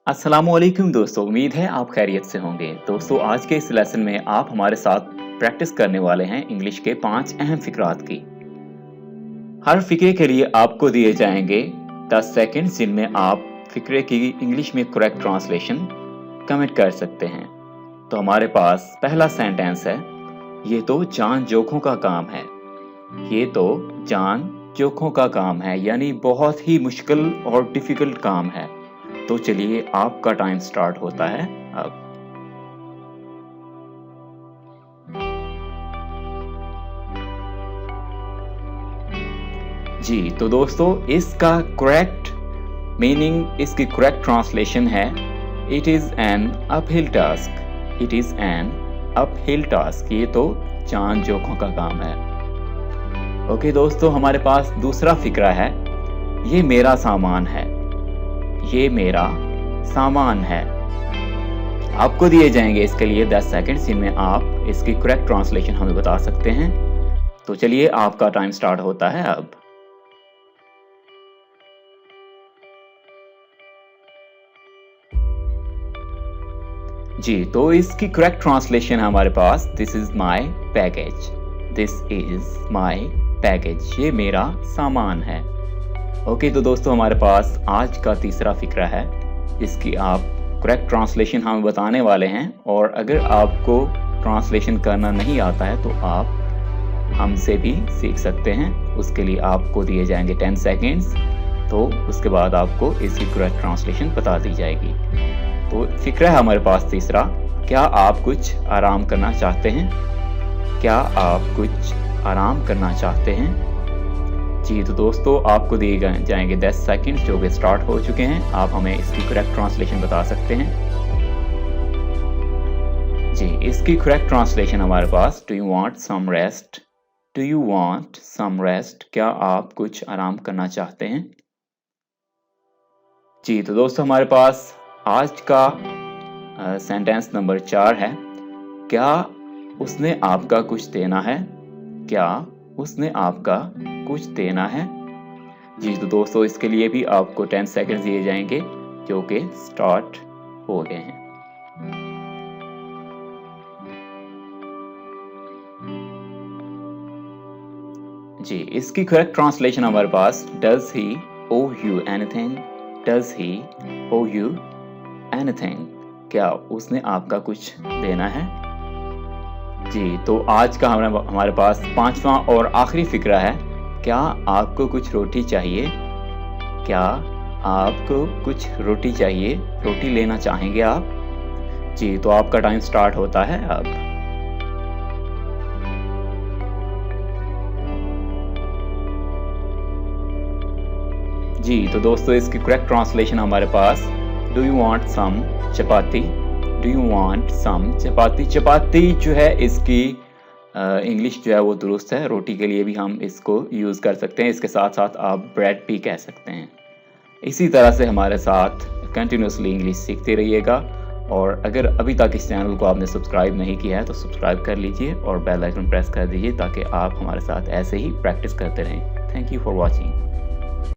अस्सलामुअलैकुम दोस्तों, उम्मीद है आप खैरियत से होंगे। दोस्तों आज के इस लेसन में आप हमारे साथ प्रैक्टिस करने वाले हैं इंग्लिश के 5 अहम फ़िक़रात की। हर फ़िक्रे के लिए आपको दिए जाएंगे 10 सेकंड जिनमें आप फ़िक्रे की इंग्लिश में करेक्ट ट्रांसलेशन कमेंट कर सकते हैं। तो हमारे पास पहला सेंटेंस है, ये तो जान जोखों का काम है। ये तो जान जोखों का काम है, यानी बहुत ही मुश्किल और डिफ़िकल्ट काम है। तो चलिए आपका टाइम स्टार्ट होता है अब। जी तो दोस्तों इसका करेक्ट मीनिंग, इसकी करेक्ट ट्रांसलेशन है it is an uphill task. It is an uphill task. ये तो जान जोखों का काम है। ओके दोस्तों, हमारे पास दूसरा फ़िक्रा है, ये मेरा सामान है। ये मेरा सामान है। आपको दिए जाएंगे इसके लिए 10 सेकंड जिनमें आप इसकी करेक्ट ट्रांसलेशन हमें बता सकते हैं। तो चलिए आपका टाइम स्टार्ट होता है अब। जी तो इसकी करेक्ट ट्रांसलेशन है हमारे पास, this is my package. This is my package. ये मेरा सामान है। ओके तो दोस्तों हमारे पास आज का तीसरा फ़िक्रा है जिसकी आप करेक्ट ट्रांसलेशन हमें बताने वाले हैं। और अगर आपको ट्रांसलेशन करना नहीं आता है तो आप हमसे भी सीख सकते हैं। उसके लिए आपको दिए जाएंगे 10 सेकेंड्स। तो उसके बाद आपको इसकी करेक्ट ट्रांसलेशन बता दी जाएगी। तो फ़िक्रा है हमारे पास तीसरा, क्या आप कुछ आराम करना चाहते हैं? क्या आप कुछ आराम करना चाहते हैं? जी तो दोस्तों आपको दिए जाएंगे 10 सेकंड जो कि स्टार्ट हो चुके हैं। आप हमें इसकी करेक्ट ट्रांसलेशन बता सकते हैं। जी इसकी करेक्ट ट्रांसलेशन हमारे पास, do you want some rest? Do you want some rest? क्या आप कुछ आराम करना चाहते हैं? जी तो दोस्तों हमारे पास आज का सेंटेंस नंबर 4 है, क्या उसने आपका कुछ देना है? क्या उसने आपका कुछ देना है? जी तो दोस्तों इसके लिए भी आपको 10 सेकंड दिए जाएंगे जो कि स्टार्ट हो गए हैं। जी इसकी करेक्ट ट्रांसलेशन हमारे पास, does he owe you anything? Does he owe you anything? क्या उसने आपका कुछ देना है? जी तो आज का हमारे पास 5वां और आखिरी फ़िक्रा है, क्या आपको कुछ रोटी चाहिए? क्या आपको कुछ रोटी चाहिए? रोटी लेना चाहेंगे आप? जी तो आपका टाइम स्टार्ट होता है अब। जी तो दोस्तों इसकी करेक्ट ट्रांसलेशन हमारे पास, do you want some chapati? Do you want some chapati? चपाती जो है इसकी इंग्लिश जो है वो दुरुस्त है। रोटी के लिए भी हम इसको यूज़ कर सकते हैं। इसके साथ साथ आप ब्रेड भी कह सकते हैं। इसी तरह से हमारे साथ कंटिन्यूसली इंग्लिश सीखते रहिएगा। और अगर अभी तक इस चैनल को आपने सब्सक्राइब नहीं किया है तो सब्सक्राइब कर लीजिए और बेल आइकन प्रेस कर दीजिए ताकि आप हमारे साथ ऐसे ही प्रैक्टिस करते रहें। Thank you for watching.